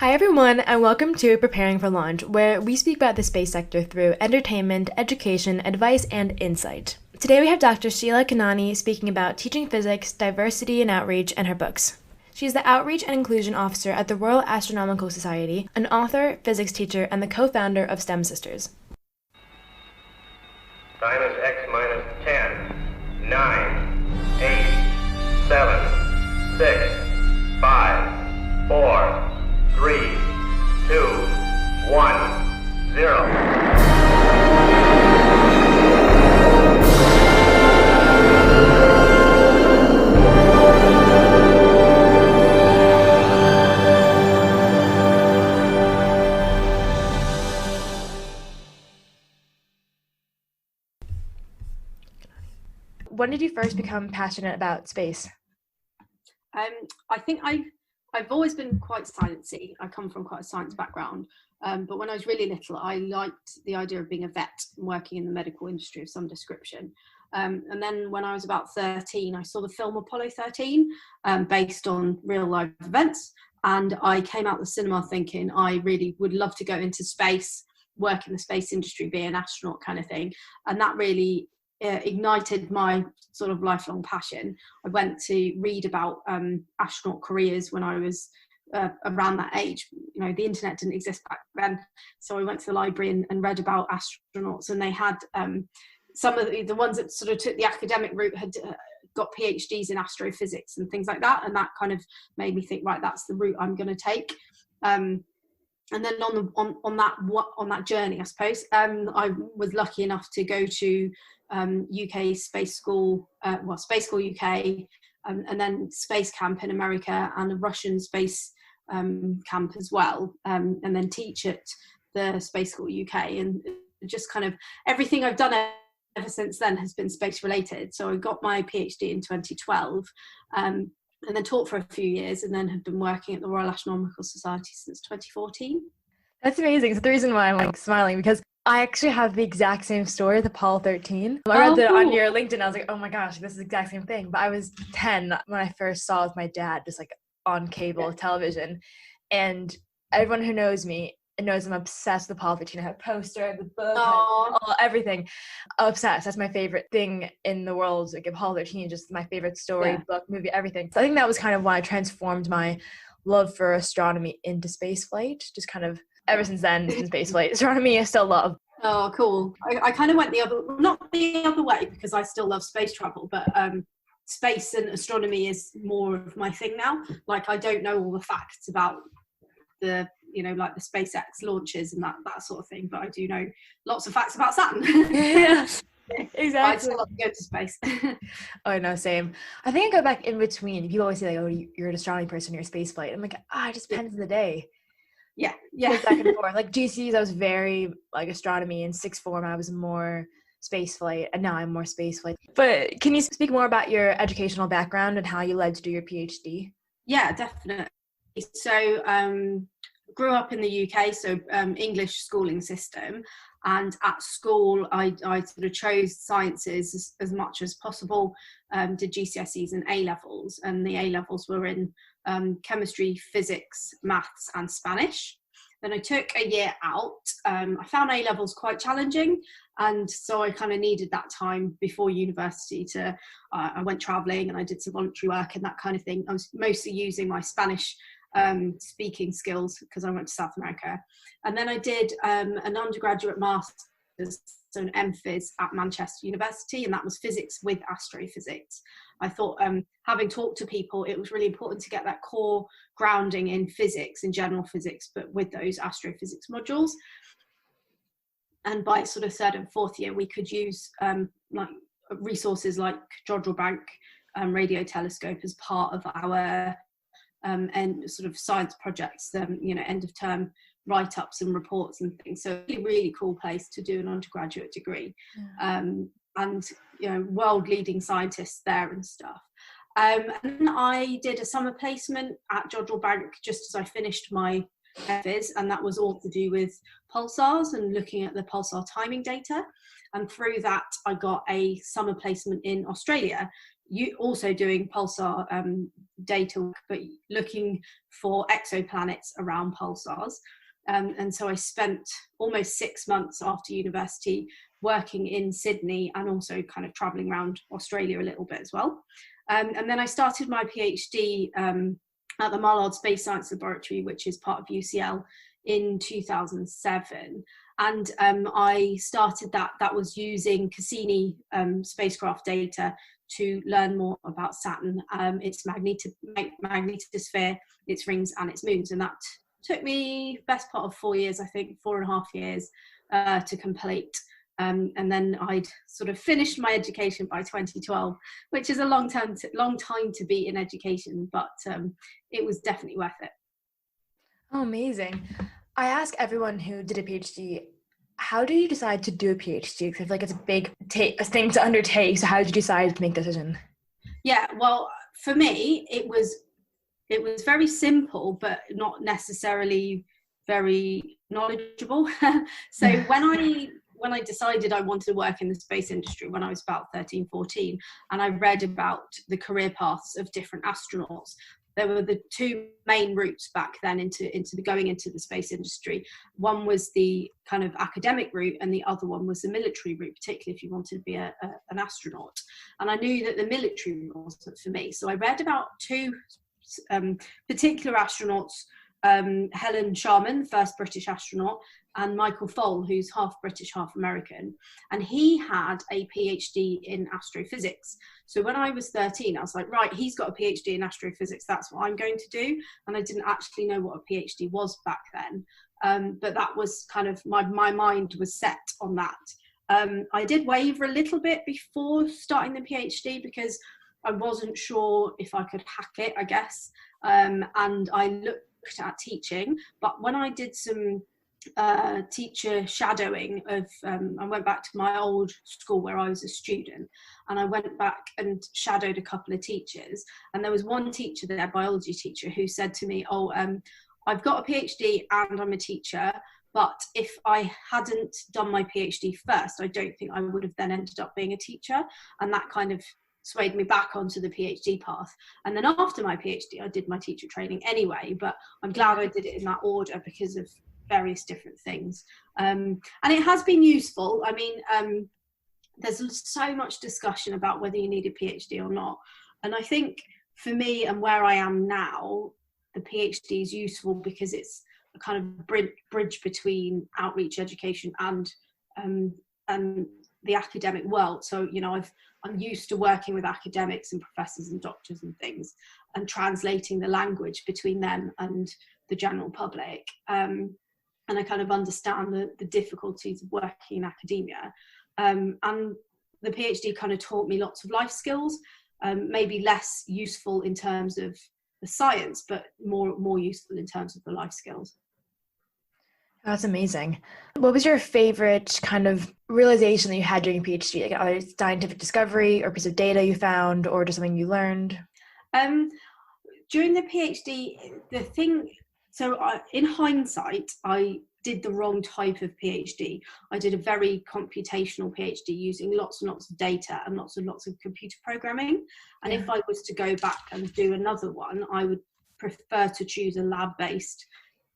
Hi everyone, and welcome to Preparing for Launch, where we speak about the space sector through entertainment, education, advice, and insight. Today we have Dr. Sheila Kanani speaking about teaching physics, diversity and outreach, and her books. She is the Outreach and Inclusion Officer at the Royal Astronomical Society, an author, physics teacher, and the co-founder of STEM Sisters. Time is X minus 10, 9, 8, 7, 6, 5, 4, 3, 2, 1, 0. When did you first become passionate about space? I think I've always been quite sciencey. I come from quite a science background, but when I was really little, I liked the idea of being a vet and working in the medical industry of some description. And then when I was about 13, I saw the film Apollo 13, based on real life events. And I came out the cinema thinking I really would love to go into space, work in the space industry, be an astronaut kind of thing. And that really ignited my sort of lifelong passion. I went to read about astronaut careers when I was around that age. You know, the internet didn't exist back then, so I went to the library and read about astronauts, and they had some of the ones that sort of took the academic route had got PhDs in astrophysics and things like that, and that kind of made me think, right, that's the route I'm going to take. And then on that journey, I suppose, I was lucky enough to go to UK Space School, Space School UK, and then Space Camp in America, and a Russian space camp as well, and then teach at the Space School UK. And just kind of everything I've done ever since then has been space related. So I got my PhD in 2012, and then taught for a few years, and then have been working at the Royal Astronomical Society since 2014. That's amazing. So the reason why I'm smiling, because I actually have the exact same story with Apollo 13. I read that on your LinkedIn. I was like, oh my gosh, this is the exact same thing. But I was 10 when I first saw it with my dad, just like on cable television. And everyone who knows me knows I'm obsessed with Apollo 13. I have a poster, the book, everything. Obsessed. That's my favorite thing in the world. Like Apollo 13, just my favorite story, book, movie, everything. So I think that was kind of why I transformed my love for astronomy into spaceflight. Just kind of ever since then, it's been spaceflight. Astronomy I still love. Oh, cool. I kind of went not the other way, because I still love space travel, but space and astronomy is more of my thing now. Like, I don't know all the facts about the, like the SpaceX launches and that sort of thing, but I do know lots of facts about Saturn. Yeah, exactly. I'd still love to go to space. Oh, no, same. I think I go back in between. People always say, like, oh, you're an astronomy person, you're a spaceflight. I'm like, it just depends on the day. Yeah. Back and forth. Like GCs, I was very like astronomy. In sixth form, I was more spaceflight, and now I'm more spaceflight. But can you speak more about your educational background and how you led to do your PhD? Yeah, definitely. So grew up in the UK, so English schooling system, and at school I sort of chose sciences as much as possible. Did GCSEs and A levels, and the A levels were in chemistry, physics, maths, and Spanish. Then I took a year out. I found A levels quite challenging, and so I kind of needed that time before university to. I went travelling and I did some voluntary work and that kind of thing. I was mostly using my Spanish speaking skills because I went to South America, and then I did an undergraduate master's, so an MPhys at Manchester University, and that was physics with astrophysics. I thought, having talked to people, it was really important to get that core grounding in physics, in general physics, but with those astrophysics modules. And by sort of third and fourth year, we could use like resources like Jodrell Bank radio telescope as part of our and sort of science projects, end of term write-ups and reports and things. So a really cool place to do an undergraduate degree. And world leading scientists there and stuff. And I did a summer placement at Jodrell Bank just as I finished my FIS, and that was all to do with pulsars and looking at the pulsar timing data. And through that, I got a summer placement in Australia, also doing pulsar data, but looking for exoplanets around pulsars. And so I spent almost 6 months after university working in Sydney and also kind of traveling around Australia a little bit as well. And then I started my PhD at the MacLeod Space Science Laboratory, which is part of UCL, in 2007. And I started that was using Cassini spacecraft data to learn more about Saturn, its magnetosphere, its rings and its moons. And that took me best part of 4 years, I think, 4.5 years to complete. And then I'd sort of finished my education by 2012, which is a long time to be in education, but it was definitely worth it. Oh, amazing. I ask everyone who did a PhD, how do you decide to do a PhD? Because I feel like it's a big thing to undertake. So how did you decide to make the decision? Yeah, well, for me, it was very simple, but not necessarily very knowledgeable. So when I decided I wanted to work in the space industry when I was about 13, 14, and I read about the career paths of different astronauts, there were the two main routes back then into going into the space industry. One was the kind of academic route, and the other one was the military route, particularly if you wanted to be an astronaut. And I knew that the military route wasn't for me. So I read about two particular astronauts, Helen Sharman, first British astronaut, and Michael Foale, who's half British, half American. And he had a PhD in astrophysics. So when I was 13, I was like, right, he's got a PhD in astrophysics, that's what I'm going to do. And I didn't actually know what a PhD was back then. But that was kind of, my mind was set on that. I did waver a little bit before starting the PhD because I wasn't sure if I could hack it, I guess. And I looked at teaching, but when I did some teacher shadowing of I went back to my old school where I was a student, and I went back and shadowed a couple of teachers, and there was one teacher there, biology teacher, who said to me, I've got a PhD and I'm a teacher, but if I hadn't done my PhD first, I don't think I would have then ended up being a teacher. And that kind of swayed me back onto the PhD path. And then after my PhD, I did my teacher training anyway, but I'm glad I did it in that order because of various different things. And it has been useful. I mean, there's so much discussion about whether you need a PhD or not. And I think for me and where I am now, the PhD is useful because it's a kind of bridge between outreach education and the academic world. So, you know, I'm used to working with academics and professors and doctors and things, and translating the language between them and the general public. And I kind of understand the difficulties of working in academia. And the PhD kind of taught me lots of life skills, maybe less useful in terms of the science, but more useful in terms of the life skills. That's amazing. What was your favorite kind of realization that you had during your PhD? Like either scientific discovery or piece of data you found, or just something you learned? During the PhD, in hindsight, I did the wrong type of PhD. I did a very computational PhD using lots and lots of data and lots of computer programming. And if I was to go back and do another one, I would prefer to choose a lab-based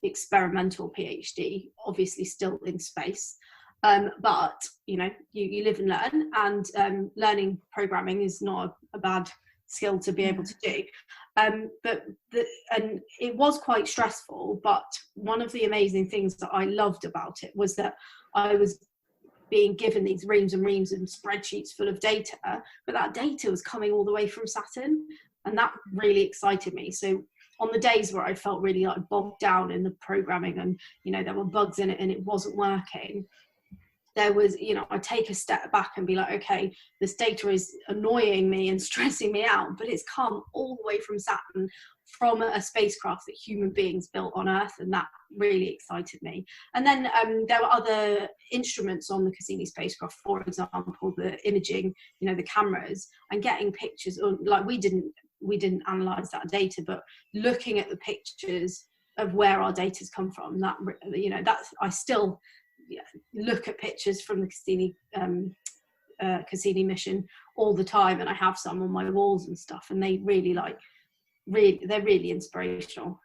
experimental PhD, obviously still in space. But, you know, you live and learn, and learning programming is not a bad skill to be able to do. And it was quite stressful, but one of the amazing things that I loved about it was that I was being given these reams and reams and spreadsheets full of data, but that data was coming all the way from Saturn, and that really excited me. So on the days where I felt really like bogged down in the programming and, you know, there were bugs in it and it wasn't working, there was, you know, I'd take a step back and be like, okay, this data is annoying me and stressing me out, but it's come all the way from Saturn, from a spacecraft that human beings built on Earth, and that really excited me. And then there were other instruments on the Cassini spacecraft, for example, the imaging, you know, the cameras, and getting pictures, like we didn't analyze that data, but looking at the pictures of where our data's come from. That, you know, that's, I still look at pictures from the Cassini mission all the time, and I have some on my walls and stuff, and they they're really inspirational.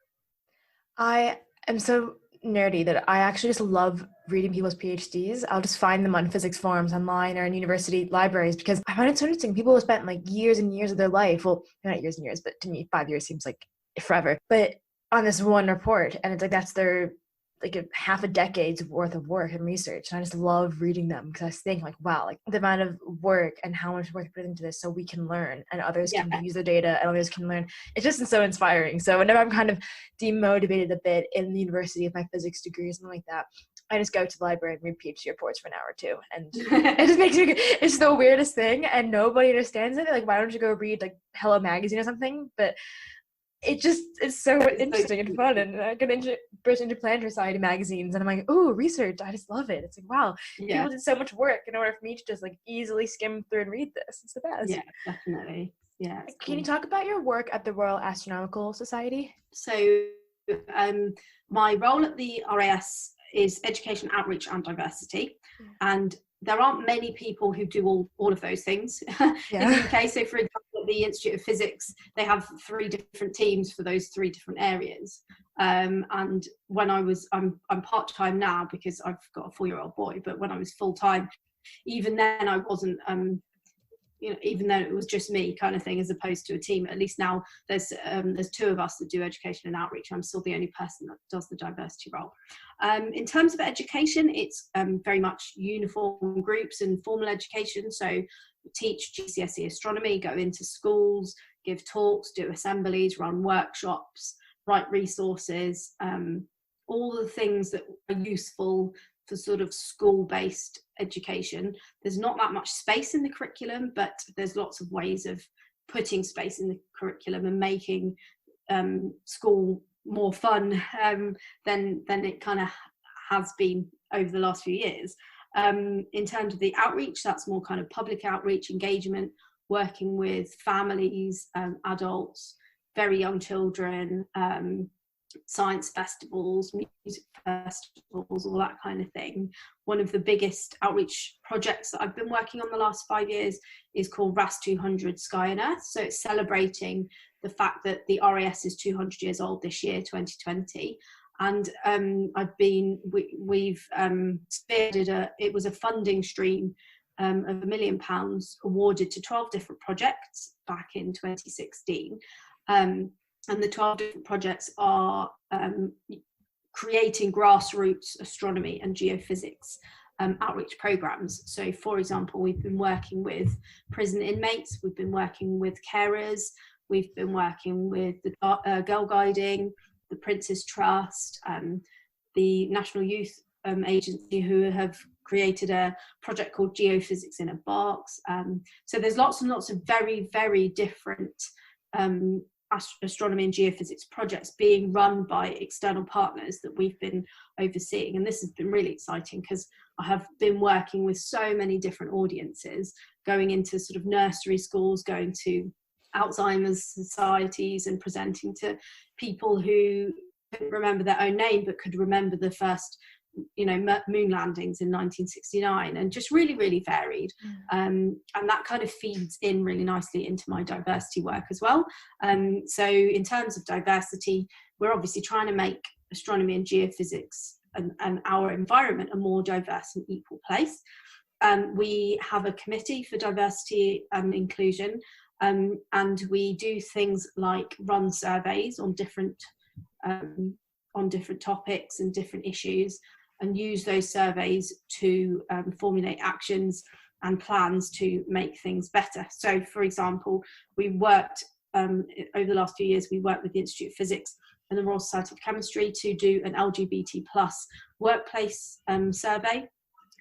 I am so nerdy that I actually just love reading people's PhDs. I'll just find them on physics forums online or in university libraries, because I find it so interesting. People have spent like years and years of their life, well, not years and years, but to me 5 years seems like forever, but on this one report, and it's like that's their like half a decade's worth of work and research. And I just love reading them, because I think like, wow, like the amount of work and how much work put into this so we can learn and others can use the data and others can learn. It's just so inspiring. So whenever I'm kind of demotivated a bit in the university of my physics degree or something like that, I just go to the library and read PhD reports for an hour or two. And it just makes me, it's the weirdest thing and nobody understands it. Like, why don't you go read like Hello Magazine or something? But it's so interesting and fun, and I get into British Interplanetary Society magazines, and I'm like, oh, research, I just love it. It's like, wow, people did so much work in order for me to just like easily skim through and read this. It's the best. Yeah, definitely. Yeah. Can you talk about your work at the Royal Astronomical Society? So my role at the RAS is education, outreach and diversity, and there aren't many people who do all of those things in the UK. So for example, at the Institute of Physics, they have 3 different teams for those 3 different areas. And when I'm part-time now because I've got a 4-year-old boy, but when I was full-time, even then I wasn't, you know, even though it was just me kind of thing, as opposed to a team. At least now there's 2 of us that do education and outreach. I'm still the only person that does the diversity role. In terms of education, it's very much uniform groups and formal education. So we teach GCSE astronomy, go into schools, give talks, do assemblies, run workshops, write resources, all the things that are useful for sort of school-based education. There's not that much space in the curriculum, but there's lots of ways of putting space in the curriculum and making school more fun than it kind of has been over the last few years. In terms of the outreach, that's more kind of public outreach, engagement, working with families, adults, very young children, science festivals, music festivals, all that kind of thing. One of the biggest outreach projects that I've been working on the last 5 years is called RAS 200 Sky and Earth. So it's celebrating the fact that the RAS is 200 years old this year, 2020. And we've spearheaded it was a funding stream of £1 million awarded to 12 different projects back in 2016. And the 12 different projects are creating grassroots astronomy and geophysics outreach programs. So, for example, we've been working with prison inmates, we've been working with carers, we've been working with the Girl Guiding, the Prince's Trust, the National Youth Agency, who have created a project called Geophysics in a Box. So there's lots and lots of very, very different astronomy and geophysics projects being run by external partners that we've been overseeing, and this has been really exciting because I have been working with so many different audiences, going into sort of nursery schools, going to Alzheimer's societies and presenting to people who couldn't remember their own name but could remember the first, you know, moon landings in 1969, and just really, really varied. And that kind of feeds in really nicely into my diversity work as well. So in terms of diversity, we're obviously trying to make astronomy and geophysics and our environment a more diverse and equal place. We have a committee for diversity and inclusion, and we do things like run surveys on different topics and different issues, and use those surveys to formulate actions and plans to make things better. So, for example, we worked over the last few years, we worked with the Institute of Physics and the Royal Society of Chemistry to do an LGBT+ workplace survey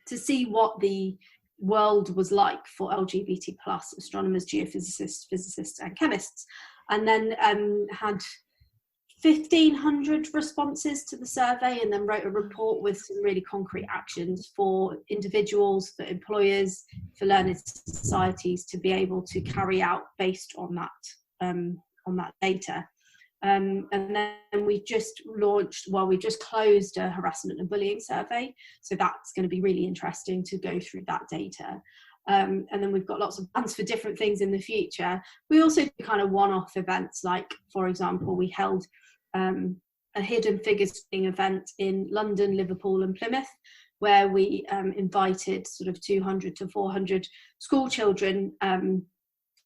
to see what the world was like for LGBT+ astronomers, geophysicists, physicists and chemists, and then had 1,500 responses to the survey, and then wrote a report with some really concrete actions for individuals, for employers, for learned societies to be able to carry out based on that data. And then we just closed a harassment and bullying survey. So that's going to be really interesting to go through that data. And then we've got lots of plans for different things in the future. We also do kind of one-off events, like, for example, we held a Hidden Figures event in London, Liverpool and Plymouth, where we invited sort of 200 to 400 school children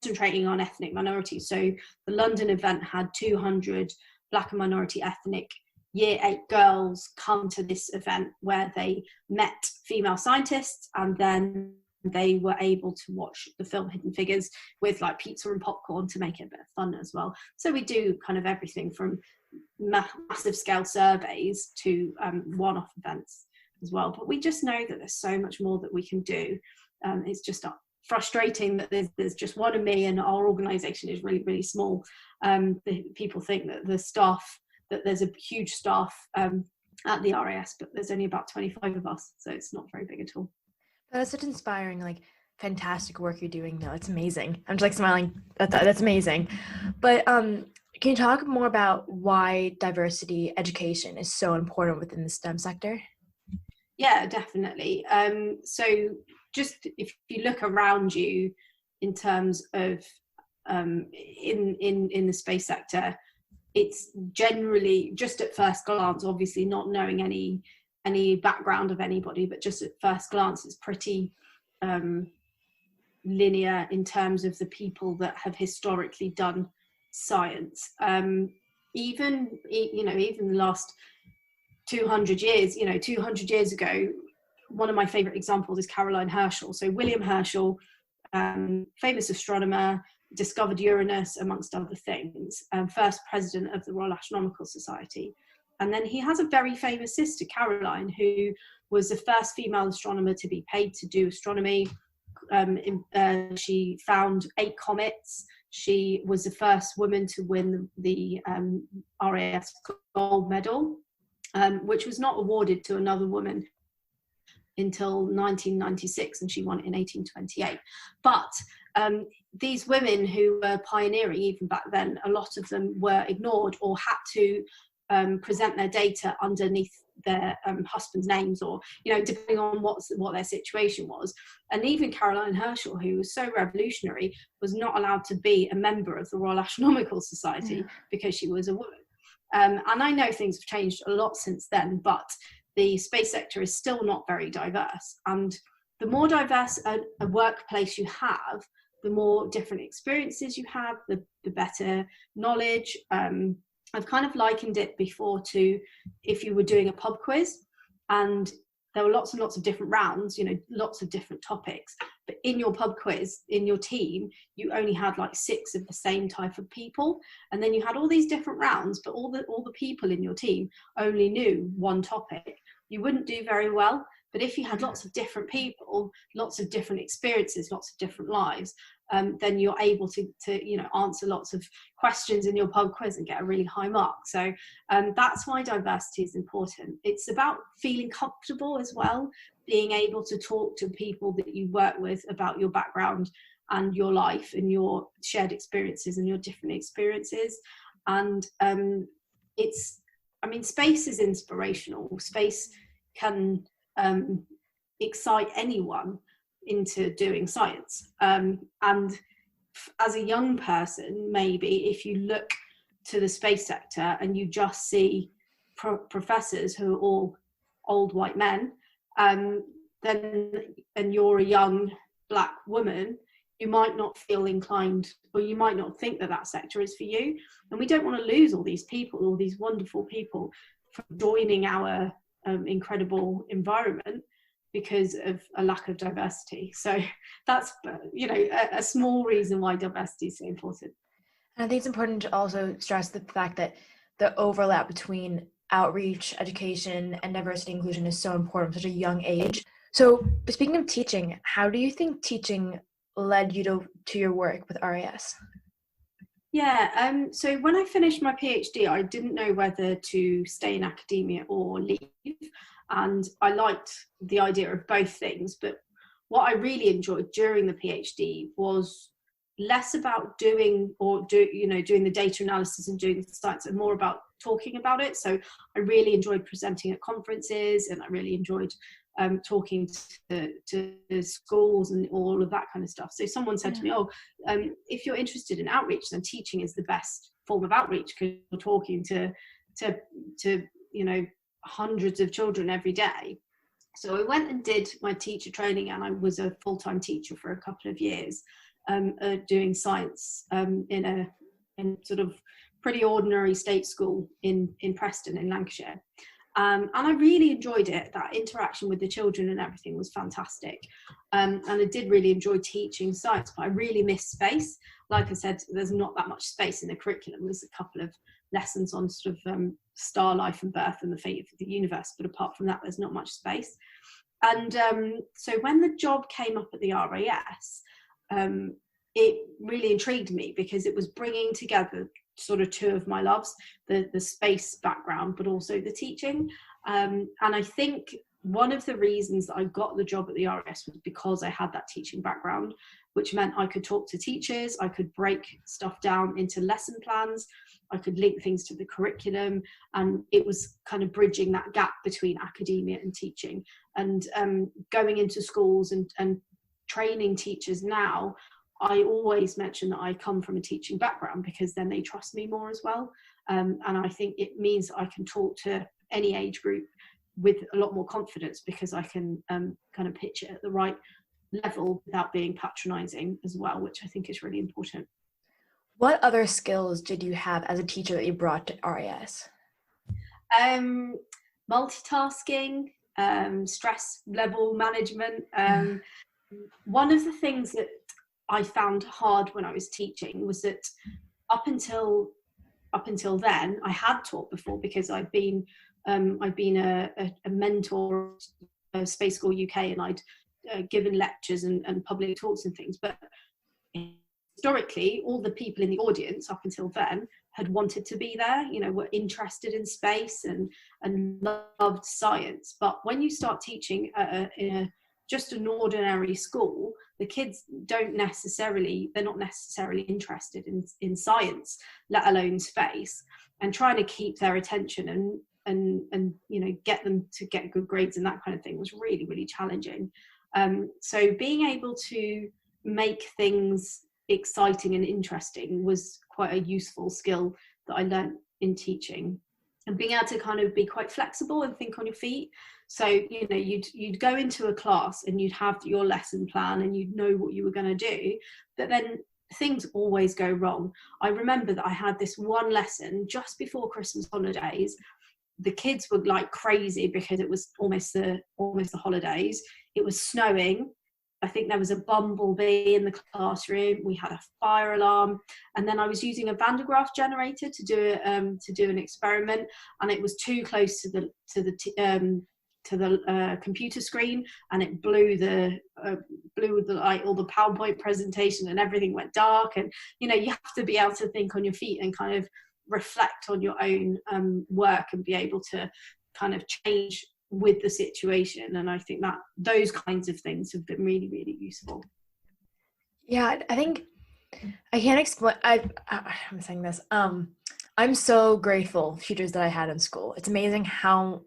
concentrating on ethnic minorities. So the London event had 200 Black and minority ethnic Year 8 girls come to this event where they met female scientists, and then they were able to watch the film Hidden Figures with like pizza and popcorn to make it a bit of fun as well. So we do kind of everything from massive scale surveys to one-off events as well. But we just know that there's so much more that we can do. It's just frustrating that there's just one of me, and our organisation is really, really small. People think that that there's a huge staff at the RAS, but there's only about 25 of us, so it's not very big at all. That's such inspiring, like, fantastic work you're doing though. It's amazing. I'm just like smiling. That's amazing. But can you talk more about why diversity education is so important within the STEM sector? Yeah, definitely. So just if you look around you in terms of in the space sector, it's generally, just at first glance, obviously not knowing any background of anybody, but just at first glance, it's pretty linear in terms of the people that have historically done science. Even the last 200 years, 200 years ago, one of my favorite examples is Caroline Herschel. So William Herschel, famous astronomer, discovered Uranus amongst other things, first president of the Royal Astronomical Society. And then he has a very famous sister, Caroline, who was the first female astronomer to be paid to do astronomy. She found 8 comets. She was the first woman to win the RAS gold medal, which was not awarded to another woman until 1996, and she won it in 1828. But these women who were pioneering even back then, a lot of them were ignored or had to present their data underneath their husband's names, or depending on what their situation was. And even Caroline Herschel, who was so revolutionary, was not allowed to be a member of the Royal Astronomical Society because she was a woman. And I know things have changed a lot since then, but the space sector is still not very diverse. And the more diverse a workplace you have, the more different experiences you have, the better knowledge. I've kind of likened it before to if you were doing a pub quiz and there were lots and lots of different rounds, lots of different topics. But in your pub quiz, in your team, you only had like 6 of the same type of people. And then you had all these different rounds, but all the people in your team only knew one topic. You wouldn't do very well. But if you had lots of different people, lots of different experiences, lots of different lives, then you're able to answer lots of questions in your pub quiz and get a really high mark. So that's why diversity is important. It's about feeling comfortable as well, being able to talk to people that you work with about your background and your life and your shared experiences and your different experiences. And space is inspirational. Space can excite anyone into doing science. And as a young person, maybe if you look to the space sector and you just see professors who are all old white men, and you're a young Black woman, you might not feel inclined, or you might not think that sector is for you. And we don't want to lose all these people, all these wonderful people, from joining our incredible environment because of a lack of diversity. So that's a small reason why diversity is so important. And I think it's important to also stress the fact that the overlap between outreach, education, and diversity inclusion is so important at such a young age. So speaking of teaching, how do you think teaching led you to your work with RAS? Yeah, so when I finished my PhD, I didn't know whether to stay in academia or leave. And I liked the idea of both things. But what I really enjoyed during the PhD was less about doing the data analysis and doing the science, and more about talking about it. So I really enjoyed presenting at conferences, and I really enjoyed talking to schools and all of that kind of stuff. So someone said to me, if you're interested in outreach, then teaching is the best form of outreach, because you're talking to hundreds of children every day. So I went and did my teacher training, and I was a full-time teacher for a couple of years, doing science in sort of pretty ordinary state school in Preston in Lancashire. And I really enjoyed it. That interaction with the children and everything was fantastic. And I did really enjoy teaching science, but I really miss space. Like I said, there's not that much space in the curriculum. There's a couple of lessons on sort of star life and birth and the fate of the universe, but apart from that, there's not much space. And so when the job came up at the RAS, it really intrigued me, because it was bringing together sort of two of my loves, the space background, but also the teaching. And I think one of the reasons that I got the job at the RAS was because I had that teaching background, which meant I could talk to teachers, I could break stuff down into lesson plans, I could link things to the curriculum, and it was kind of bridging that gap between academia and teaching. And going into schools and training teachers now, I always mention that I come from a teaching background, because then they trust me more as well. And I think it means that I can talk to any age group with a lot more confidence, because I can kind of pitch it at the right level without being patronising as well, which I think is really important. What other skills did you have as a teacher that you brought to RAS? Multitasking, stress level management. One of the things that I found hard when I was teaching was that up until then, I had taught before, because I'd been a mentor at Space School UK, and I'd given lectures and public talks and things. But historically, all the people in the audience up until then had wanted to be there, were interested in space and loved science. But when you start teaching in just an ordinary school, the kids they're not necessarily interested in science, let alone space, and trying to keep their attention and get them to get good grades and that kind of thing was really, really challenging. So being able to make things exciting and interesting was quite a useful skill that I learned in teaching, and being able to kind of be quite flexible and think on your feet. So, you'd go into a class and you'd have your lesson plan and you'd know what you were going to do, but then things always go wrong. I remember that I had this one lesson just before Christmas holidays. The kids were like crazy because it was almost the holidays. It was snowing. I think there was a bumblebee in the classroom. We had a fire alarm, and then I was using a Van de Graaff generator to do an experiment, and it was too close to the computer screen, and it blew the light, all the PowerPoint presentation, and everything went dark. And you have to be able to think on your feet and kind of reflect on your own work and be able to kind of change with the situation. And I think that those kinds of things have been really, really useful. Yeah, I think I can't explain. I'm saying this. I'm so grateful for teachers that I had in school. It's amazing how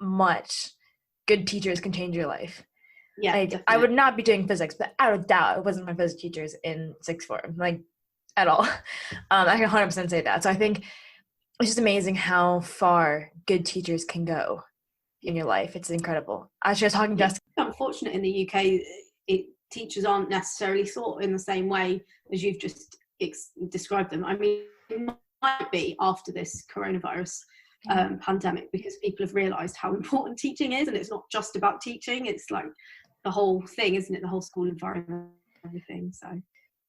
much good teachers can change your life. Yeah, I would not be doing physics, but I would doubt it wasn't my physics teachers in sixth form, at all. I can 100% say that. So I think it's just amazing how far good teachers can go in your life. It's incredible. Actually, I was talking to Jessica. I'm fortunate in the UK, teachers aren't necessarily thought in the same way as you've just described them. I mean, it might be after this coronavirus pandemic, because people have realised how important teaching is, and it's not just about teaching, it's like the whole thing, isn't it? The whole school environment, everything. So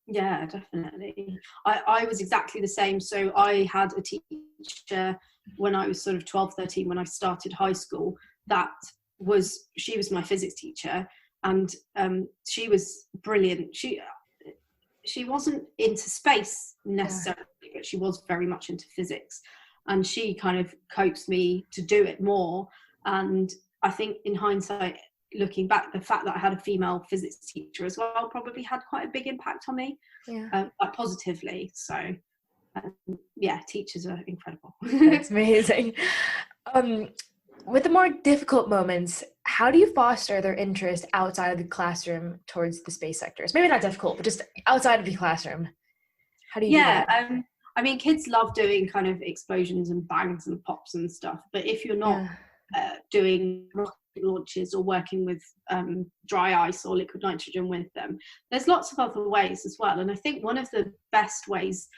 yeah, definitely. I was exactly the same. So I had a teacher when I was sort of 12, 13, when I started high school, she was my physics teacher, and she was brilliant. She wasn't into space necessarily, but she was very much into physics, and she kind of coaxed me to do it more. And I think in hindsight, looking back, the fact that I had a female physics teacher as well probably had quite a big impact on me, like positively. So yeah, teachers are incredible. That's amazing. With the more difficult moments, how do you foster their interest outside of the classroom towards the space sectors? Maybe not difficult, but just outside of the classroom. How do you do that? I mean, kids love doing kind of explosions and bangs and pops and stuff, but if you're not doing rocket launches or working with dry ice or liquid nitrogen with them, there's lots of other ways as well. And I think one of the best ways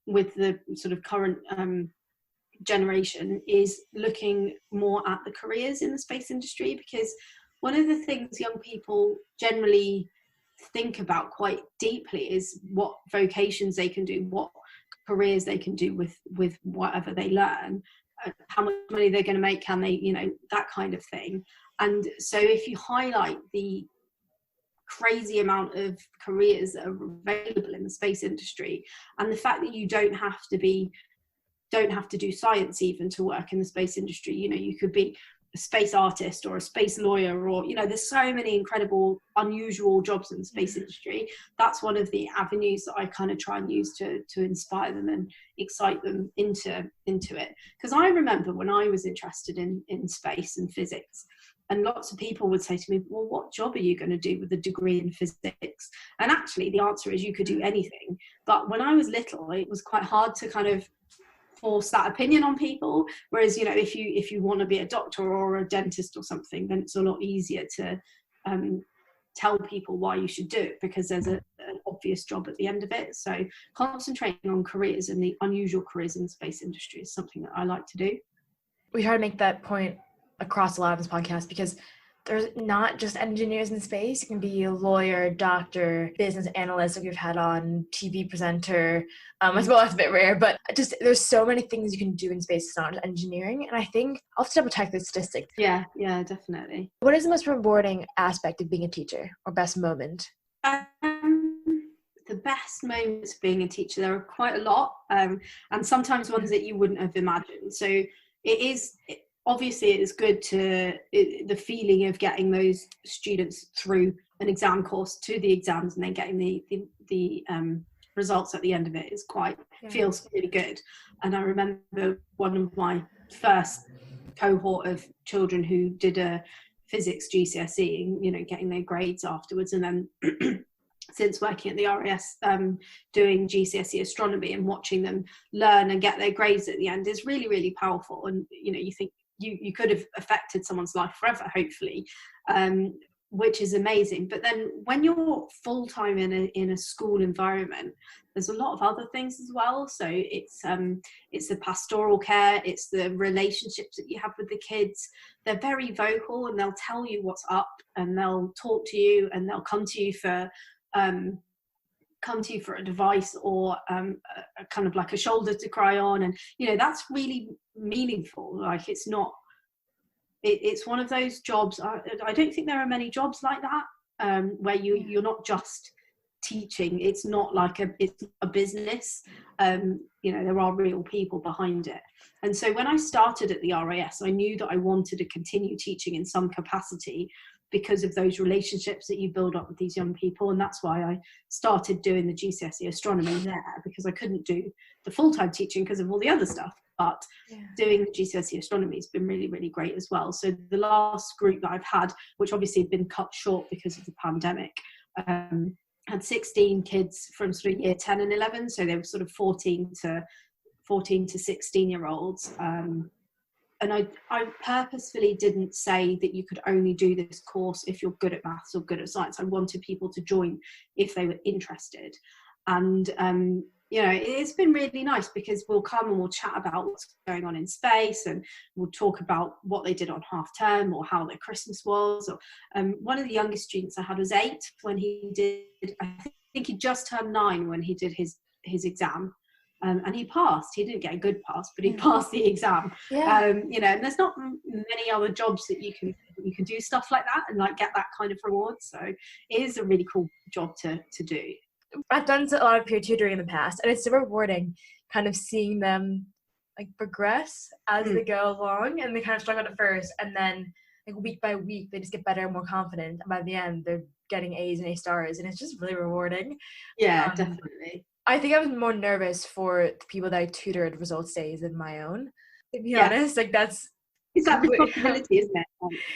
with the sort of current generation is looking more at the careers in the space industry, because one of the things young people generally think about quite deeply is what vocations they can do, what careers they can do with whatever they learn, how much money they're going to make, can they, you know, that kind of thing. And so if you highlight the crazy amount of careers that are available in the space industry, and the fact that you don't have to do science even to work in the space industry, you know, you could be a space artist or a space lawyer, or, you know, there's so many incredible unusual jobs in the space industry. That's one of the avenues that I kind of try and use to inspire them and excite them into it. Because I remember when I was interested in space and physics, and lots of people would say to me, well, what job are you going to do with a degree in physics? And actually the answer is you could do anything. But when I was little, it was quite hard to kind of force that opinion on people. Whereas, you know, if you want to be a doctor or a dentist or something, then it's a lot easier to tell people why you should do it, because there's an obvious job at the end of it. So concentrating on careers and the unusual careers in the space industry is something that I like to do. We try to make that point across a lot of this podcast, because there's not just engineers in space. It can be a lawyer, doctor, business analyst, like we've had on, TV presenter. As well, that's a bit rare, but just there's so many things you can do in space. It's not just engineering. And I think I'll have to double check the statistics. Yeah, definitely. What is the most rewarding aspect of being a teacher, or best moment? The best moments of being a teacher, there are quite a lot, and sometimes ones that you wouldn't have imagined. So obviously it is good the feeling of getting those students through an exam course to the exams and then getting the results at the end of it is feels really good. And I remember one of my first cohort of children who did a physics GCSE, you know, getting their grades afterwards, and then since working at the RAS doing GCSE astronomy and watching them learn and get their grades at the end is really, really powerful. And, you know, you think you could have affected someone's life forever, hopefully, which is amazing. But then when you're full-time in a school environment, there's a lot of other things as well. So it's the pastoral care, it's the relationships that you have with the kids. They're very vocal and they'll tell you what's up, and they'll talk to you, and they'll come to you for advice, or a kind of like a shoulder to cry on. And, you know, that's really meaningful. Like, it's one of those jobs. I don't think there are many jobs like that, where you're not just teaching. It's not like it's a business. You know, there are real people behind it. And so when I started at the RAS, I knew that I wanted to continue teaching in some capacity, because of those relationships that you build up with these young people. And that's why I started doing the GCSE astronomy there, because I couldn't do the full-time teaching because of all the other stuff. But doing the GCSE astronomy has been really, really great as well. So the last group that I've had, which obviously had been cut short because of the pandemic, had 16 kids from sort of year 10 and 11. So they were sort of 14 to 16 year olds. And I purposefully didn't say that you could only do this course if you're good at maths or good at science. I wanted people to join if they were interested. And, you know, it's been really nice, because we'll come and we'll chat about what's going on in space, and we'll talk about what they did on half term or how their Christmas was. Or one of the youngest students I had was 8 when he did, I think he just turned 9 when he did his exam. And he passed. He didn't get a good pass, but he passed the exam. You know, and there's not many other jobs that you can do stuff like that and like get that kind of reward. So it is a really cool job to do. I've done a lot of peer tutoring in the past, and it's so rewarding kind of seeing them like progress as they go along, and they kind of struggle at first, and then like week by week, they just get better and more confident. And by the end, they're getting A's and A stars, and it's just really rewarding. Yeah, definitely. I think I was more nervous for the people that I tutored results days than my own, to be Yes. honest. Like that's It's that responsibility, isn't it?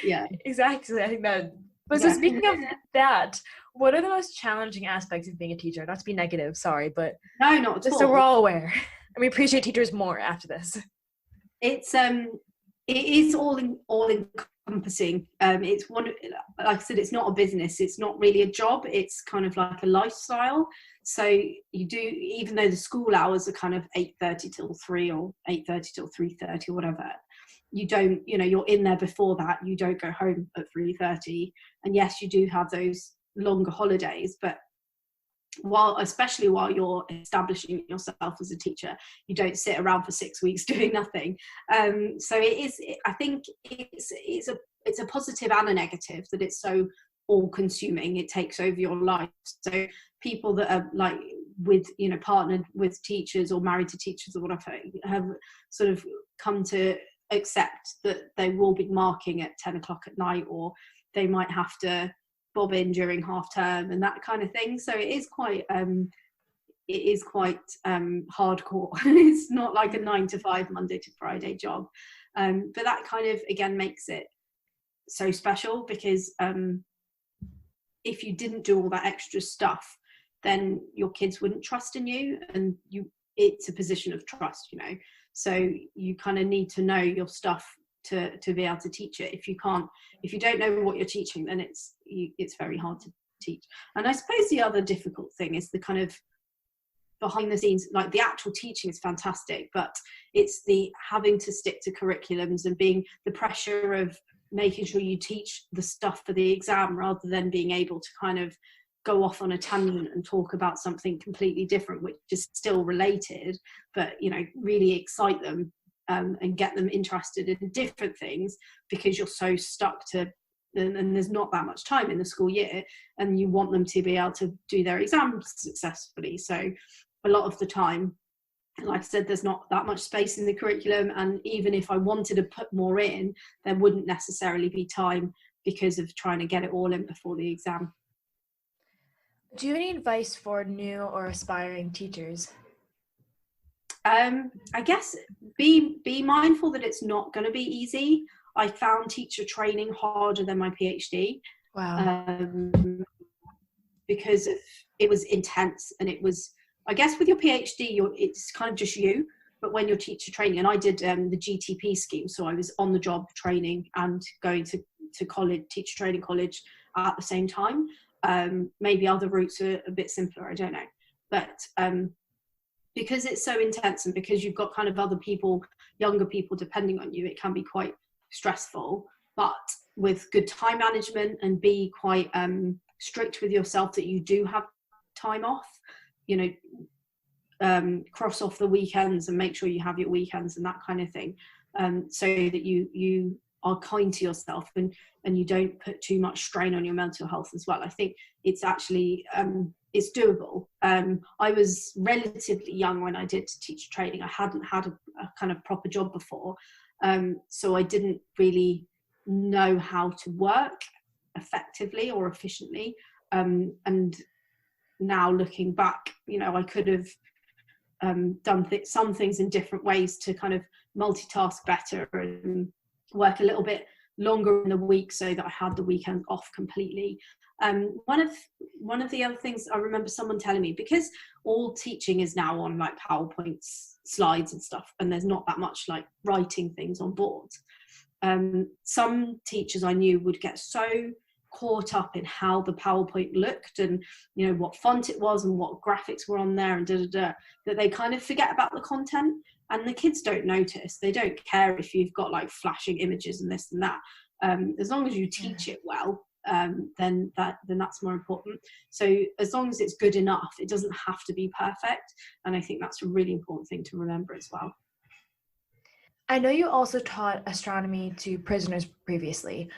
Yeah. Exactly. I think that. But Yeah. so speaking of that, what are the most challenging aspects of being a teacher? Not to be negative, sorry, but No, not at just all. so we're all aware. And we appreciate teachers more after this. It's it is all encompassing. It's one, like I said, it's not a business. It's not really a job. It's kind of like a lifestyle. So you do, even though the school hours are kind of 8:30 till 3 or 8:30 till 3:30 or whatever, you don't, you're in there before that. You don't go home at 3:30. And yes, you do have those longer holidays, but especially while you're establishing yourself as a teacher, you don't sit around for 6 weeks doing nothing. So I think it's a positive and a negative that it's so all consuming. It takes over your life. So people that are like with, partnered with teachers or married to teachers or whatever, have sort of come to accept that they will be marking at 10 o'clock at night, or they might have to bob in during half term and that kind of thing. So it is quite hardcore. It's not like a 9 to 5 Monday to Friday job, but that kind of again makes it so special, because if you didn't do all that extra stuff, then your kids wouldn't trust in you, and it's a position of trust, so you kind of need to know your stuff to be able to teach it. If you don't know what you're teaching, then it's very hard to teach. And I suppose the other difficult thing is the kind of behind the scenes, like the actual teaching is fantastic, but it's the having to stick to curriculums and being the pressure of making sure you teach the stuff for the exam, rather than being able to kind of go off on a tangent and talk about something completely different, which is still related, but really excite them and get them interested in different things, because you're so stuck to, and there's not that much time in the school year, and you want them to be able to do their exams successfully. So a lot of the time, like I said, there's not that much space in the curriculum, and even if I wanted to put more in, there wouldn't necessarily be time because of trying to get it all in before the exam. Do you have any advice for new or aspiring teachers? I guess be mindful that it's not going to be easy. I found teacher training harder than my PhD. Wow. Because it was intense, and it was, I guess with your PhD, it's kind of just you, but when you're teacher training, and I did the GTP scheme, so I was on the job training and going to college, teacher training college at the same time. Maybe other routes are a bit simpler, I don't know, but because it's so intense, and because you've got kind of other people, younger people depending on you, it can be quite stressful. But with good time management, and be quite strict with yourself that you do have time off, cross off the weekends and make sure you have your weekends and that kind of thing, so that you are kind to yourself, and you don't put too much strain on your mental health as well. I think it's actually it's doable. I was relatively young when I did teacher training. I hadn't had a kind of proper job before, so I didn't really know how to work effectively or efficiently, and now looking back, I could have done some things in different ways to kind of multitask better and work a little bit longer in the week so that I had the weekend off completely. One of the other things I remember someone telling me, because all teaching is now on like PowerPoint slides and stuff, and there's not that much like writing things on boards. Some teachers I knew would get so caught up in how the PowerPoint looked, and what font it was and what graphics were on there, and that they kind of forget about the content. And the kids don't notice. They don't care if you've got like flashing images and this and that. As long as you teach it well, then that's more important. So as long as it's good enough, it doesn't have to be perfect. And I think that's a really important thing to remember as well. I know you also taught astronomy to prisoners previously.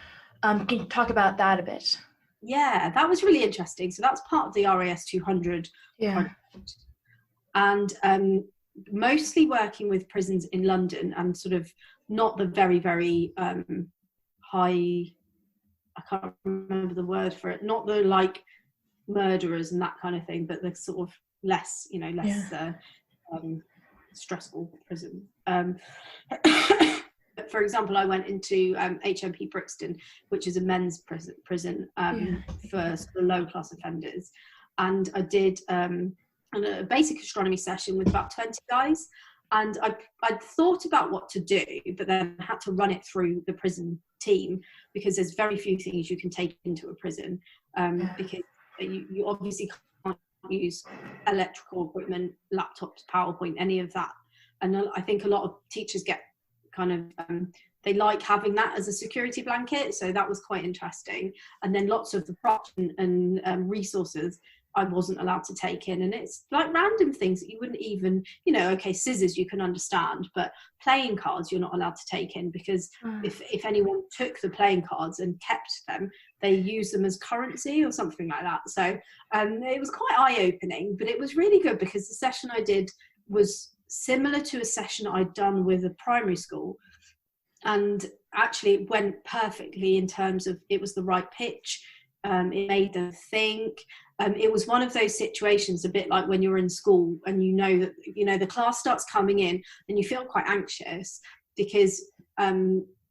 Can you talk about that a bit? Yeah, that was really interesting. So that's part of the RAS 200 project. And mostly working with prisons in London, and sort of not the very, very high, I can't remember the word for it, not the like murderers and that kind of thing, but the sort of less, stressful prison. For example, I went into HMP Brixton, which is a men's prison for sort of low class offenders, and I did a basic astronomy session with about 20 guys, and I'd thought about what to do, but then I had to run it through the prison team, because there's very few things you can take into a prison, because you obviously can't use electrical equipment, laptops, PowerPoint, any of that. And I think a lot of teachers get kind of they like having that as a security blanket, so that was quite interesting. And then lots of the props and resources I wasn't allowed to take in, and it's like random things that you wouldn't even, okay, scissors you can understand, but playing cards you're not allowed to take in, because if anyone took the playing cards and kept them, they use them as currency or something like that. So it was quite eye-opening, but it was really good, because the session I did was similar to a session I'd done with a primary school, and actually it went perfectly in terms of it was the right pitch. It made them think. It was one of those situations, a bit like when you're in school and that the class starts coming in and you feel quite anxious because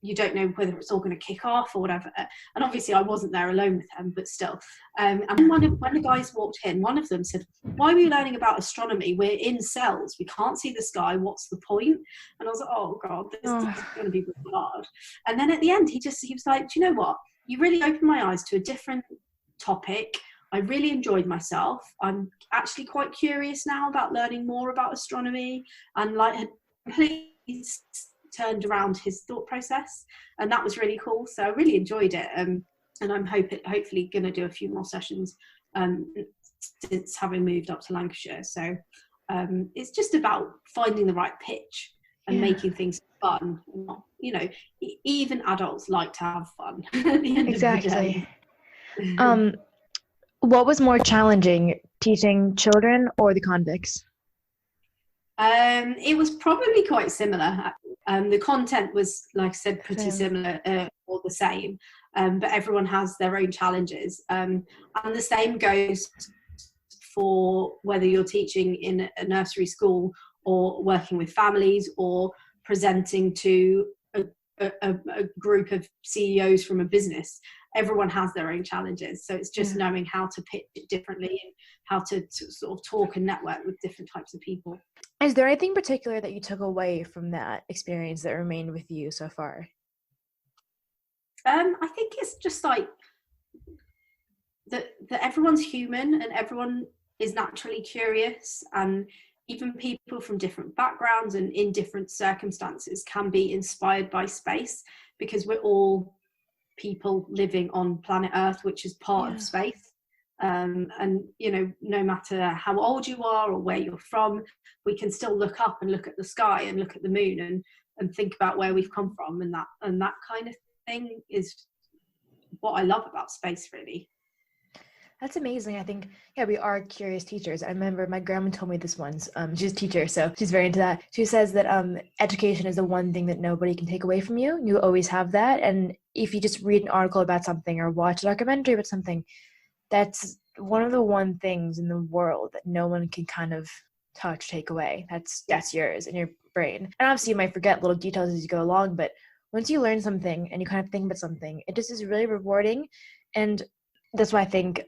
you don't know whether it's all going to kick off or whatever. And obviously I wasn't there alone with them, but still. And when the guys walked in, one of them said, "Why are we learning about astronomy? We're in cells. We can't see the sky. What's the point?" And I was like, oh God, this is going to be really hard. And then at the end, he was like, "Do you know what? You really opened my eyes to a different topic. I really enjoyed myself. I'm actually quite curious now about learning more about astronomy," and had completely turned around his thought process, and that was really cool. So I really enjoyed it, and I'm hopefully going to do a few more sessions since having moved up to Lancashire. So it's just about finding the right pitch and making things fun. Even adults like to have fun at the end of the day. What was more challenging, teaching children or the convicts? It was probably quite similar. The content was, like I said, pretty similar or the same, but everyone has their own challenges. And the same goes for whether you're teaching in a nursery school or working with families or presenting to a group of CEOs from a business. Everyone has their own challenges, so it's just knowing how to pitch it differently and how to sort of talk and network with different types of people. Is there anything particular that you took away from that experience that remained with you so far? I think it's just like that everyone's human and everyone is naturally curious, and even people from different backgrounds and in different circumstances can be inspired by space, because we're all people living on planet Earth, which is part of space. And no matter how old you are or where you're from, we can still look up and look at the sky and look at the moon and think about where we've come from, and that kind of thing is what I love about space, really. That's amazing. I think, we are curious teachers. I remember my grandma told me this once. She's a teacher, so she's very into that. She says that education is the one thing that nobody can take away from you. You always have that. And if you just read an article about something or watch a documentary about something, that's one of the one things in the world that no one can kind of take away. That's yours in your brain. And obviously you might forget little details as you go along, but once you learn something and you kind of think about something, it just is really rewarding. And that's why I think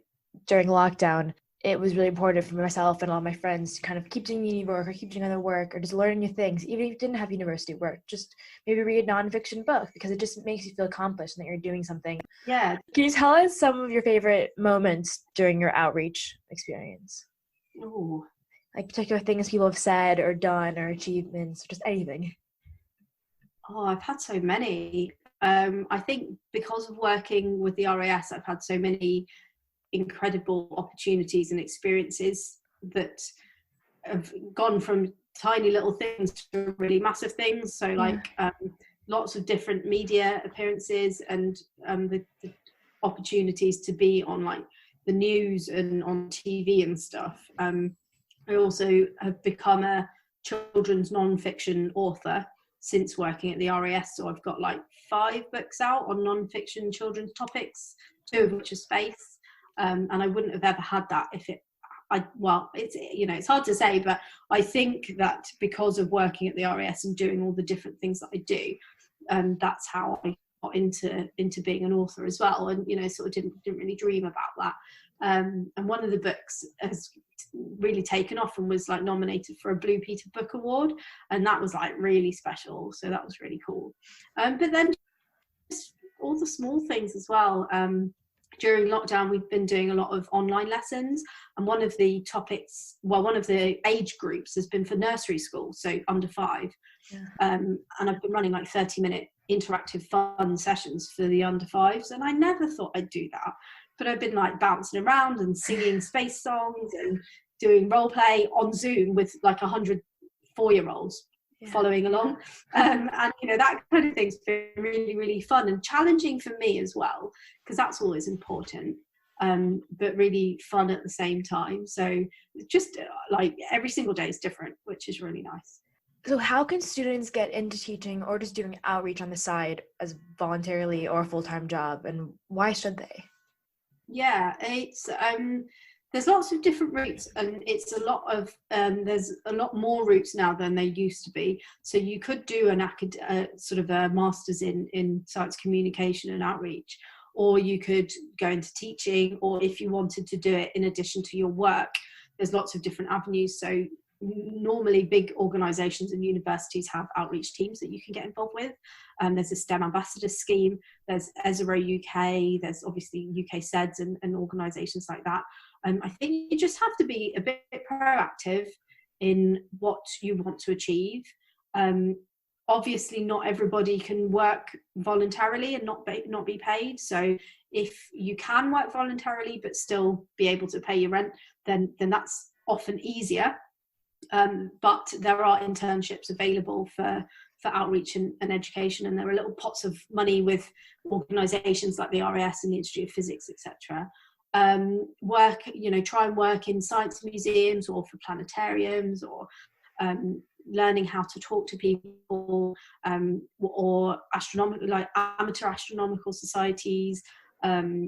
during lockdown, it was really important for myself and all my friends to kind of keep doing uni work or keep doing other work or just learning new things. Even if you didn't have university work, just maybe read a nonfiction book, because it just makes you feel accomplished and that you're doing something. Yeah. Can you tell us some of your favorite moments during your outreach experience? Oh, like particular things people have said or done or achievements or just anything. Oh, I've had so many. I think because of working with the RAS, I've had so many incredible opportunities and experiences that have gone from tiny little things to really massive things. So lots of different media appearances and the opportunities to be on like the news and on TV and stuff. I also have become a children's non-fiction author. since working at the RAS. So I've got like 5 books out on non-fiction children's topics, 2 of which are space. And I wouldn't have ever had that if it's, you know, it's hard to say, but I think that because of working at the RAS and doing all the different things that I do, that's how I got into being an author as well. And, you know, sort of didn't really dream about that. And one of the books has really taken off and was like nominated for a Blue Peter Book Award, and that was like really special. So that was really cool. But then just all the small things as well. During lockdown, we've been doing a lot of online lessons, and one of the age groups has been for nursery school, so under 5. Yeah. And I've been running like 30-minute interactive fun sessions for the under 5s, and I never thought I'd do that, but I've been like bouncing around and singing space songs and doing role play on Zoom with like 100 4-year-olds following along, and you know, that kind of thing's been really, really fun and challenging for me as well, because that's always important, but really fun at the same time. So just like every single day is different, which is really nice. So how can students get into teaching or just doing outreach on the side as voluntarily or a full-time job, and why should they? Yeah, it's there's lots of different routes, and it's a lot of there's a lot more routes now than there used to be. So you could do sort of a master's in science communication and outreach, or you could go into teaching, or if you wanted to do it in addition to your work, there's lots of different avenues. So normally big organisations and universities have outreach teams that you can get involved with. There's a STEM ambassador scheme, there's ESRO UK, there's obviously UKSEDS and organisations like that. I think you just have to be a bit proactive in what you want to achieve. Obviously not everybody can work voluntarily and not be paid, so if you can work voluntarily but still be able to pay your rent, then that's often easier. But there are internships available for outreach and education, and there are little pots of money with organisations like the RAS and the Institute of Physics, etc. Try and work in science museums or for planetariums, or learning how to talk to people, or amateur astronomical societies,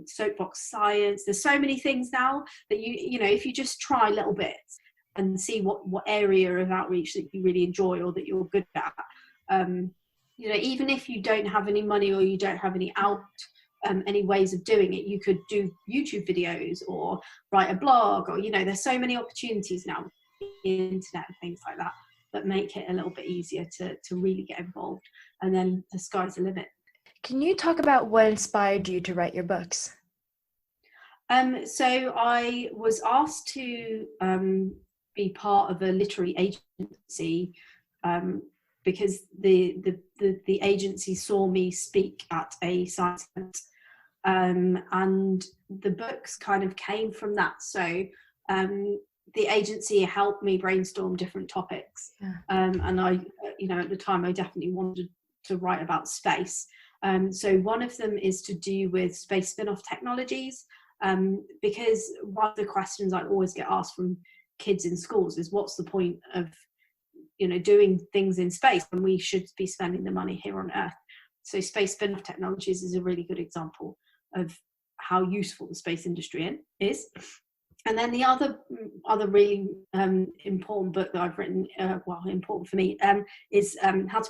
soapbox science. There's so many things now that you know, if you just try little bits and see what area of outreach that you really enjoy or that you're good at. You know, even if you don't have any money or you don't have any ways of doing it, you could do YouTube videos or write a blog, or, you know, there's so many opportunities now, the internet and things like that make it a little bit easier to really get involved. And then the sky's the limit. Can you talk about what inspired you to write your books? So I was asked to be part of a literary agency because the agency saw me speak at a science event, and the books kind of came from that. So the agency helped me brainstorm different topics, and I, you know, at the time I definitely wanted to write about space. So one of them is to do with space spin-off technologies, because one of the questions I always get asked from kids in schools is, what's the point of, you know, doing things in space when we should be spending the money here on Earth? So space spin-off technologies is a really good example of how useful the space industry is. And then the other really important book that I've written, important for me, is How to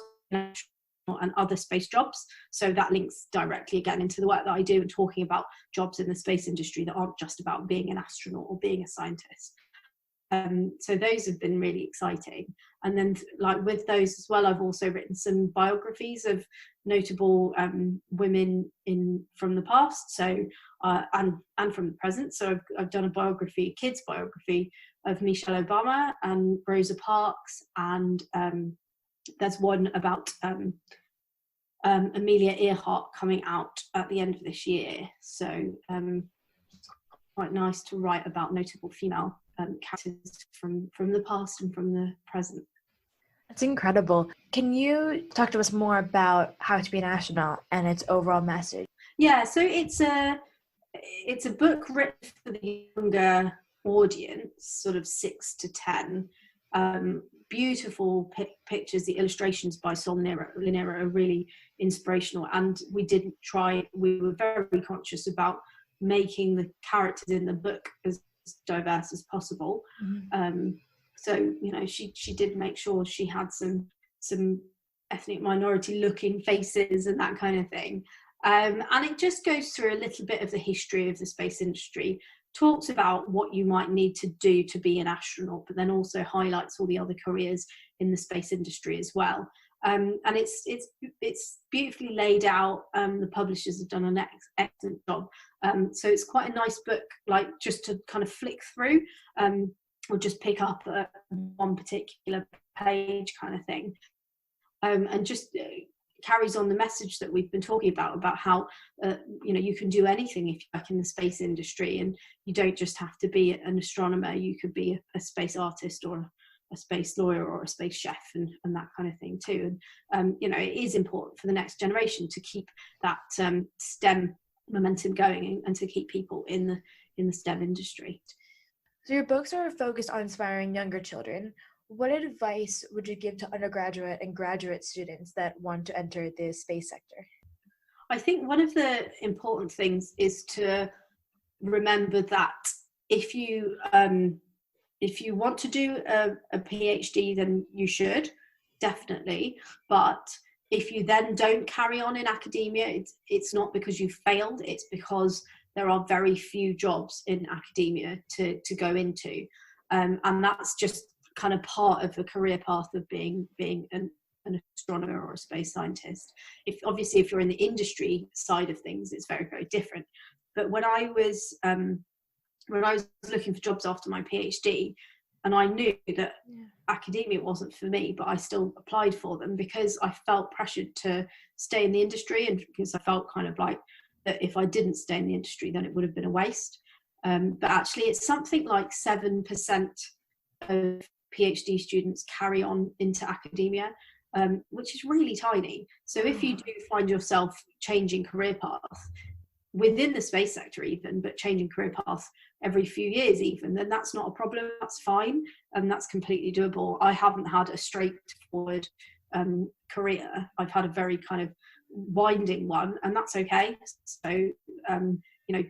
and Other Space Jobs. So that links directly again into the work that I do and talking about jobs in the space industry that aren't just about being an astronaut or being a scientist. So those have been really exciting. And then, like, with those as well, I've also written some biographies of notable women from the past, so and from the present. So I've done a kids biography of Michelle Obama and Rosa Parks, and there's one about Amelia Earhart coming out at the end of this year. So it's quite nice to write about notable female characters from the past and from the present. That's incredible. Can you talk to us more about How to Be an Astronaut and its overall message? Yeah, so it's a book written for the younger audience, sort of 6 to 10, beautiful pictures. The illustrations by Sol Linera are really inspirational, and we were very conscious about making the characters in the book as diverse as possible. So she did make sure she had some ethnic minority looking faces and that kind of thing, and it just goes through a little bit of the history of the space industry, talks about what you might need to do to be an astronaut, but then also highlights all the other careers in the space industry as well. And it's beautifully laid out. The publishers have done an excellent job. So it's quite a nice book, like just to kind of flick through, or just pick up one particular page kind of thing, and just carries on the message that we've been talking about how you can do anything if you work in the space industry, and you don't just have to be an astronomer. You could be a space artist or a space lawyer or a space chef and that kind of thing too. And it is important for the next generation to keep that STEM momentum going and to keep people in the STEM industry. So your books are focused on inspiring younger children. What advice would you give to undergraduate and graduate students that want to enter the space sector? I think one of the important things is to remember that if you want to do a PhD, then you should, definitely. But if you then don't carry on in academia, it's not because you failed, it's because there are very few jobs in academia to go into. And that's just kind of part of the career path of being an astronomer or a space scientist. If you're in the industry side of things, it's very, very different. But when I was looking for jobs after my PhD, and I knew that academia wasn't for me, but I still applied for them because I felt pressured to stay in the industry, and because I felt kind of like that if I didn't stay in the industry, then it would have been a waste. But actually, it's something like 7% of PhD students carry on into academia, which is really tiny. So if you do find yourself changing career path within the space sector even, but changing career path every few years even, then that's not a problem, that's fine, and that's completely doable. I haven't had a straightforward career. I've had a very kind of winding one, and that's okay. So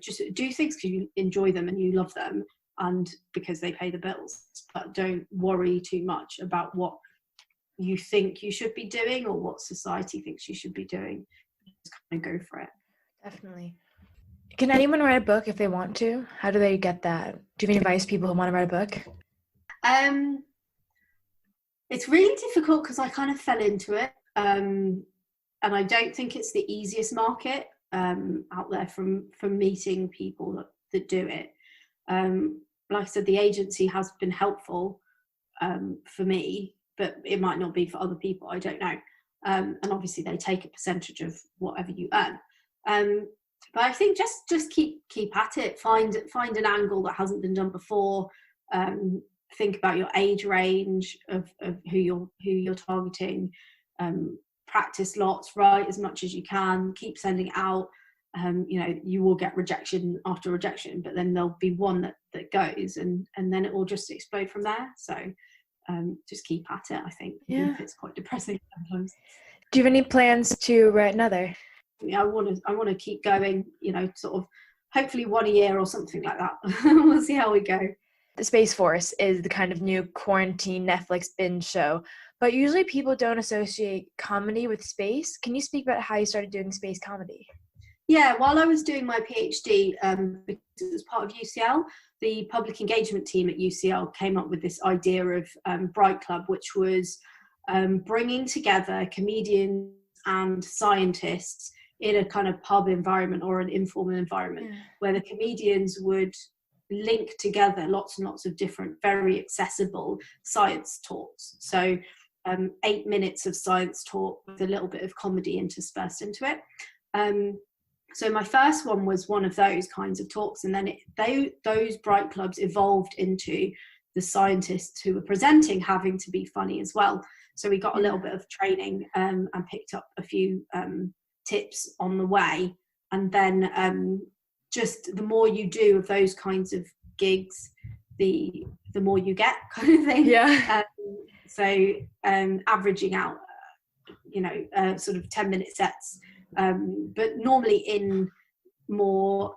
just do things because you enjoy them and you love them, and because they pay the bills, but don't worry too much about what you think you should be doing or what society thinks you should be doing. Just kind of go for it. Definitely. Can anyone write a book if they want to? How do they get that? Do you have any advice for people who want to write a book? It's really difficult because I kind of fell into it, and I don't think it's the easiest market out there from meeting people that do it. Like I said, the agency has been helpful for me, but it might not be for other people, I don't know. And obviously they take a percentage of whatever you earn. But I think just keep at it, find an angle that hasn't been done before. Think about your age range of who you're targeting. Practice lots, write as much as you can, keep sending it out. You will get rejection after rejection, but then there'll be one that goes, and then it will just explode from there. So just keep at it, I think, even if it's quite depressing sometimes. Do you have any plans to write another? Yeah, I want to keep going, sort of hopefully one a year or something like that. We'll see how we go. The Space Force is the kind of new quarantine Netflix binge show, but usually people don't associate comedy with space. Can you speak about how you started doing space comedy? Yeah, while I was doing my PhD, because it was part of UCL, the public engagement team at UCL came up with this idea of Bright Club, which was bringing together comedians and scientists in a kind of pub environment or an informal environment, where the comedians would link together lots and lots of different, very accessible science talks. So 8 minutes of science talk with a little bit of comedy interspersed into it. So my first one was one of those kinds of talks, and then those Bright Clubs evolved into the scientists who were presenting having to be funny as well. So we got a little bit of training and picked up a few tips on the way. And then just the more you do of those kinds of gigs, the more you get, kind of thing. Yeah. So averaging out, sort of 10-minute sets, but normally in more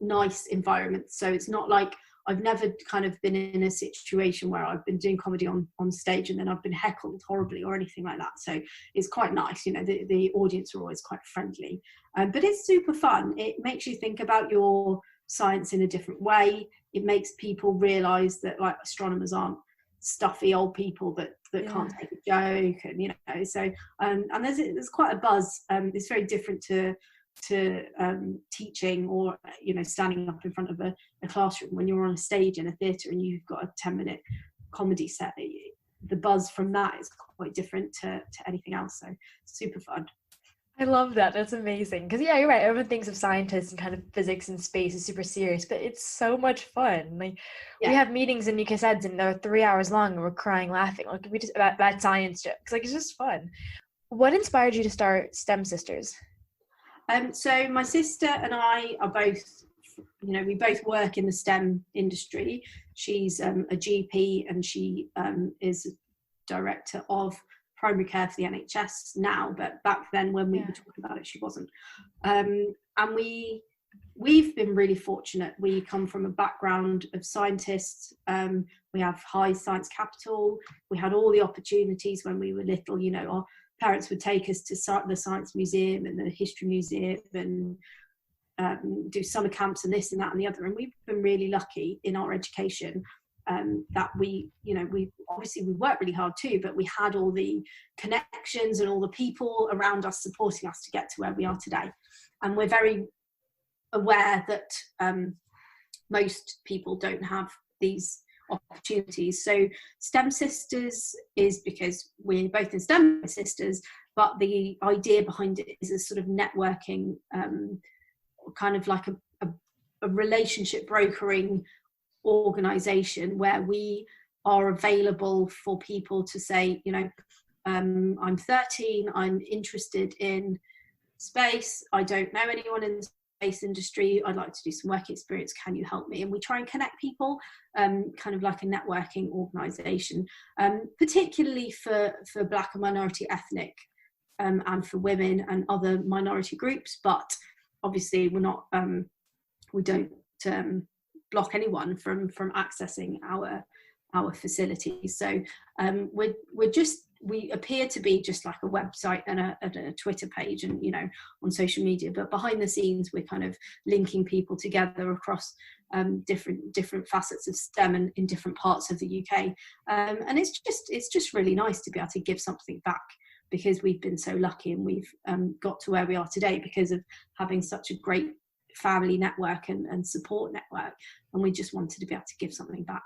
nice environments. So it's not like, I've never kind of been in a situation where I've been doing comedy on stage and then I've been heckled horribly or anything like that. So it's quite nice, the audience are always quite friendly. But it's super fun. It makes you think about your science in a different way. It makes people realise that like astronomers aren't stuffy old people that can't take a joke, and so and there's quite a buzz. It's very different to teaching or standing up in front of a classroom. When you're on a stage in a theatre and you've got a 10-minute comedy set, the buzz from that is quite different to anything else. So super fun. I love that. That's amazing. Because you're right. Everyone thinks of scientists and kind of physics and space is super serious, but it's so much fun. Like we have meetings in UKSEDS and they're 3 hours long and we're crying laughing. Like we just about science jokes. Like it's just fun. What inspired you to start STEM Sisters? So my sister and I are both, we both work in the STEM industry. She's a GP and she is director of primary care for the NHS now, but back then when we were talking about it, she wasn't. And we've been really fortunate. We come from a background of scientists. We have high science capital. We had all the opportunities when we were little. Our parents would take us to the Science Museum and the History Museum and do summer camps and this and that and the other. And we've been really lucky in our education that we obviously we worked really hard too, but we had all the connections and all the people around us supporting us to get to where we are today. And we're very aware that most people don't have these opportunities. So STEM Sisters is because we're both in STEM Sisters, but the idea behind it is a sort of networking, kind of like a relationship brokering organization where we are available for people to say, I'm 13, I'm interested in space, I don't know anyone in the space industry, I'd like to do some work experience, can you help me? And we try and connect people, kind of like a networking organization, particularly for Black and minority ethnic and for women and other minority groups. But obviously we're not, we don't block anyone from accessing our facilities. So we appear to be just like a website and a Twitter page and on social media, but behind the scenes we're kind of linking people together across different facets of STEM and in different parts of the UK, and it's just really nice to be able to give something back, because we've been so lucky and we've got to where we are today because of having such a great family network and support network, and we just wanted to be able to give something back.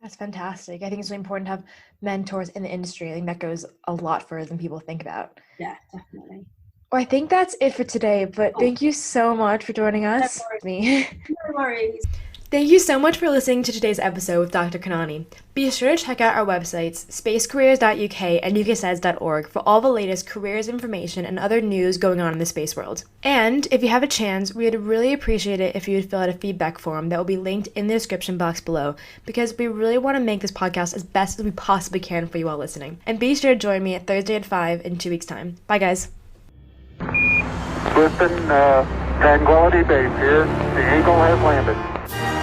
That's fantastic. I think it's really important to have mentors in the industry. I think that goes a lot further than people think about. Yeah, definitely. Well, I think that's it for today, but thank you so much for joining us. No worries. Thank you so much for listening to today's episode with Dr. Kanani. Be sure to check out our websites, spacecareers.uk and UKSEDS.org, for all the latest careers information and other news going on in the space world. And if you have a chance, we would really appreciate it if you would fill out a feedback form that will be linked in the description box below, because we really want to make this podcast as best as we possibly can for you all listening. And be sure to join me at Thursday at 5 in 2 weeks' time. Bye, guys. Houston, Tranquility Base here. The Eagle has landed.